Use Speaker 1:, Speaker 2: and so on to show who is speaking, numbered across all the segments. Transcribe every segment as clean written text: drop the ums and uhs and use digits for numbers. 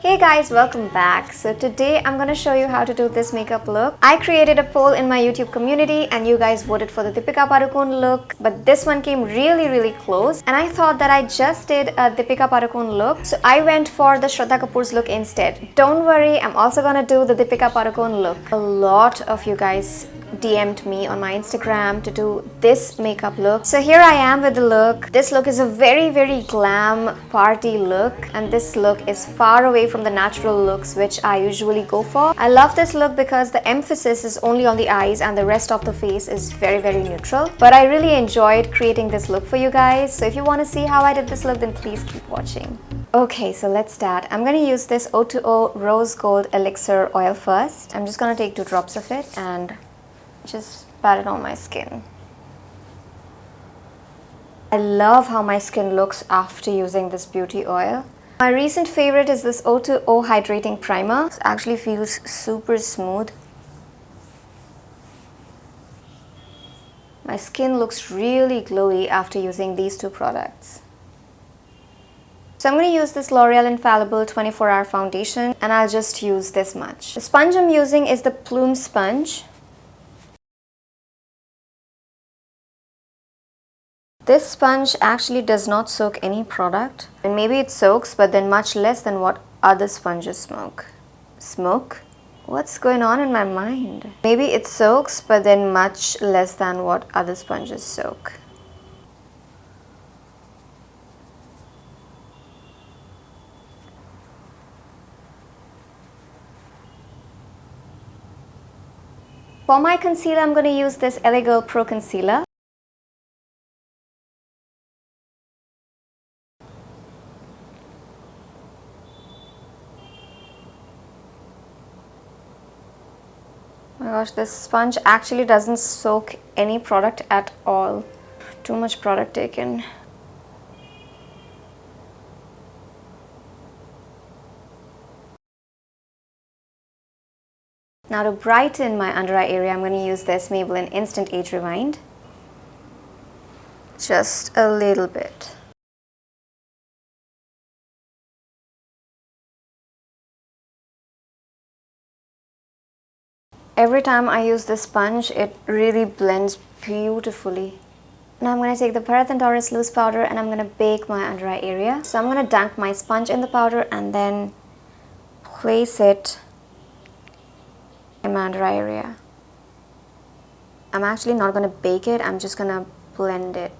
Speaker 1: Hey guys, welcome back. So today I'm gonna show you how to do this makeup look. I created a poll in my YouTube community and you guys voted for the Deepika Padukone look, but this one came really close and I thought that I just did a Deepika Padukone look, so I went for the Shraddha Kapoor's look instead. Don't worry, I'm also gonna do the Deepika Padukone look. A lot of you guys DM'd me on my Instagram to do this makeup look. So here I am with the look. This look is a very glam party look, and this look is far away from the natural looks which I usually go for. I love this look because the emphasis is only on the eyes and the rest of the face is very neutral. But I really enjoyed creating this look for you guys. So if you want to see how I did this look, then please keep watching. Okay, so let's start. I'm going to use this O.Two.O Rose Gold Elixir oil first. I'm just going to take 2 drops of it and just pat it on my skin. I love how my skin looks after using this beauty oil. My recent favorite is this O.Two.O Hydrating Primer. It actually feels super smooth. My skin looks really glowy after using these 2 products. So I'm going to use this Loreal Infallible 24-hour foundation and I'll just use this much. The sponge I'm using is the Plume sponge. This sponge actually does not soak any product, and maybe it soaks but then much less than what other sponges smoke? What's going on in my mind? Maybe it soaks but then much less than what other sponges soak. For my concealer, I'm going to use this LA Girl Pro Concealer. Oh my gosh, this sponge actually doesn't soak any product at all. Too much product taken. Now to brighten my under eye area, I'm going to use this Maybelline Instant Age Rewind. Just a little bit. Every time I use this sponge, it really blends beautifully. Now I'm going to take the Bharat and Dorris loose powder and I'm going to bake my under eye area. So I'm going to dunk my sponge in the powder and then place it in my under eye area. I'm actually not going to bake it, I'm just going to blend it.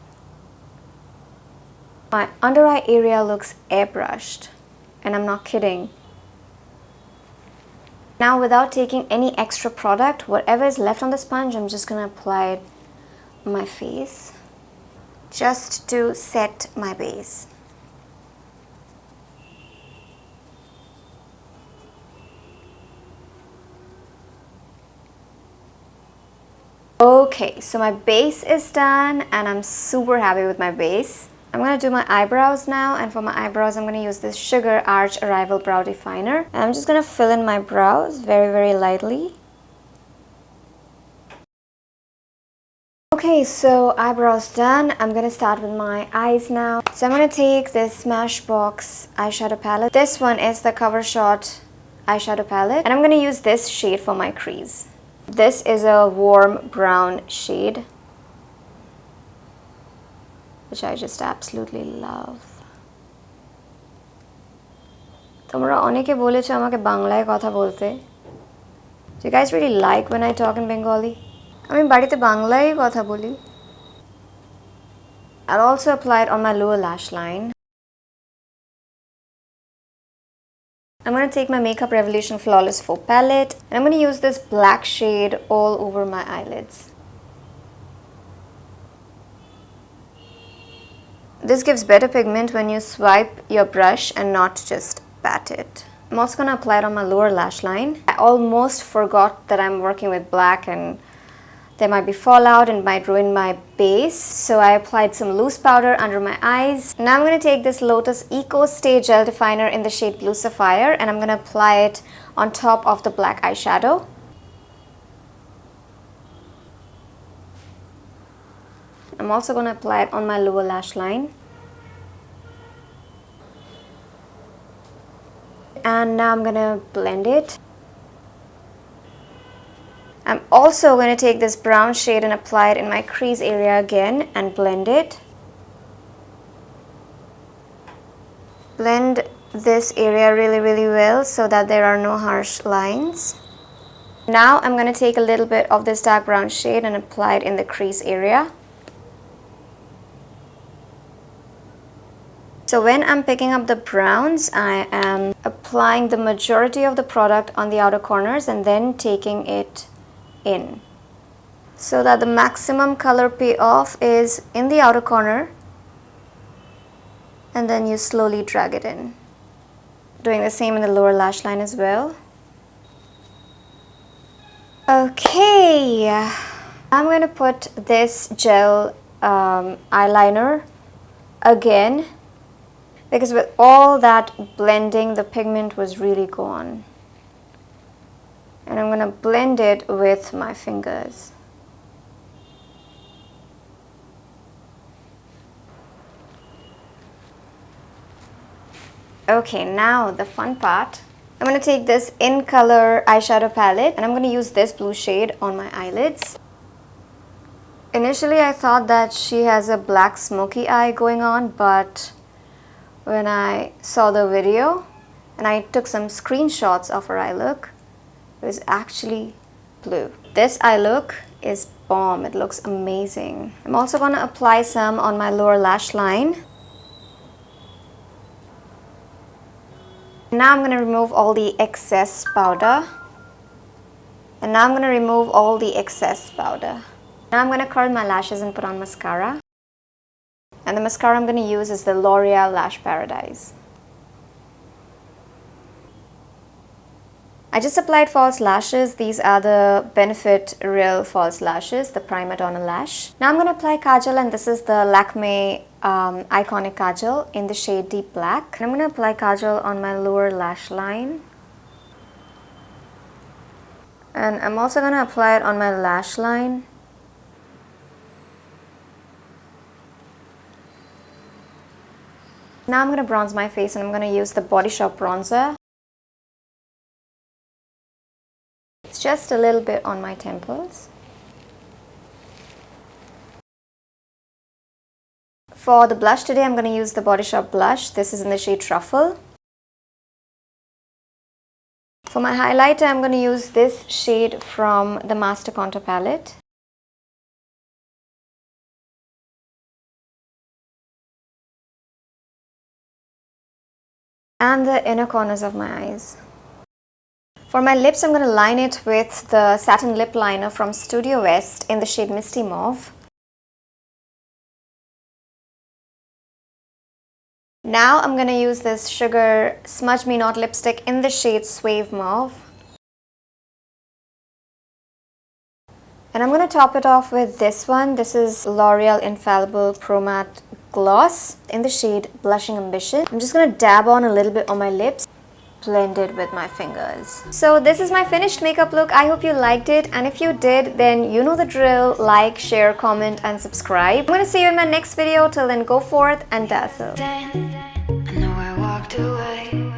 Speaker 1: My under eye area looks airbrushed, and I'm not kidding. Now without taking any extra product, whatever is left on the sponge, I'm just going to apply it on my face just to set my base. Okay, so my base is done and I'm super happy with my base. I'm going to do my eyebrows now, and for my eyebrows I'm going to use this Sugar Arch Arrival Brow Definer. And I'm just going to fill in my brows very lightly. Okay, so eyebrows done. I'm going to start with my eyes now. So I'm going to take this Smashbox eyeshadow palette. This one is the Covershot eyeshadow palette, and I'm going to use this shade for my crease. This is a warm brown shade, which I just absolutely love. তোমরা অনেকে বলেছো আমাকে বাংলায় কথা বলতে. Do you guys really like when I talk in Bengali? আমি বাড়িতে বাংলায় কথা বলি. I'll also apply it on my lower lash line. I'm going to take my Makeup Revolution Flawless Faux palette and I'm going to use this black shade all over my eyelids. This gives better pigment when you swipe your brush and not just pat it. I'm also going to apply it on my lower lash line. I almost forgot that I'm working with black and there might be fallout and might ruin my base. So I applied some loose powder under my eyes. Now I'm going to take this Lotus Eco Stay Gel Definer in the shade Blue Sapphire and I'm going to apply it on top of the black eyeshadow. I'm also going to apply it on my lower lash line. and now I'm gonna blend it. I'm also going to take this brown shade and apply it in my crease area again and blend it. Blend this area really well so that there are no harsh lines. Now I'm going to take a little bit of this dark brown shade and apply it in the crease area. So when I'm picking up the browns, I am applying the majority of the product on the outer corners and then taking it in, so that the maximum color payoff is in the outer corner, and then you slowly drag it in. Doing the same in the lower lash line as well. Okay, I'm going to put this gel eyeliner again, because with all that blending the pigment was really gone. And I'm going to blend it with my fingers. Okay, now the fun part. I'm going to take this Incolor eyeshadow palette and I'm going to use this blue shade on my eyelids. Initially I thought that she has a black smoky eye going on, but when I saw the video and I took some screenshots of her eye look, it was actually blue. This eye look is bomb. It looks amazing. I'm also going to apply some on my lower lash line. Now I'm going to remove all the excess powder. And now I'm going to remove all the excess powder. Now I'm going to curl my lashes and put on mascara. And the mascara I'm going to use is the L'Oreal Lash Paradise. I just applied false lashes. These are the Benefit Real False Lashes, the Prima Donna Lash. Now I'm going to apply Kajal, and this is the Lakme Eyeconic Kajal in the shade Deep Black. And I'm going to apply Kajal on my lower lash line. And I'm also going to apply it on my lash line. Now I'm going to bronze my face and I'm going to use the Body Shop bronzer. It's just a little bit on my temples. For the blush today, I'm going to use the Body Shop blush. This is in the shade Truffle. For my highlighter, I'm going to use this shade from the Master Contour palette. And the inner corners of my eyes. For my lips, I'm going to line it with the Satin lip liner from StudioWest in the shade Misty Mauve. Now I'm going to use this Sugar Smudge Me Not lipstick in the shade Suave Mauve. And I'm going to top it off with this one. This is Loreal Infallible Pro Matte Gloss in the shade Blushing Ambition. I'm just going to dab on a little bit on my lips. Blend it with my fingers. So this is my finished makeup look. I hope you liked it, and if you did, then you know the drill. Like, share, comment and subscribe. I'm gonna see you in my next video. Till then, go forth and dazzle.
Speaker 2: I know I walked away.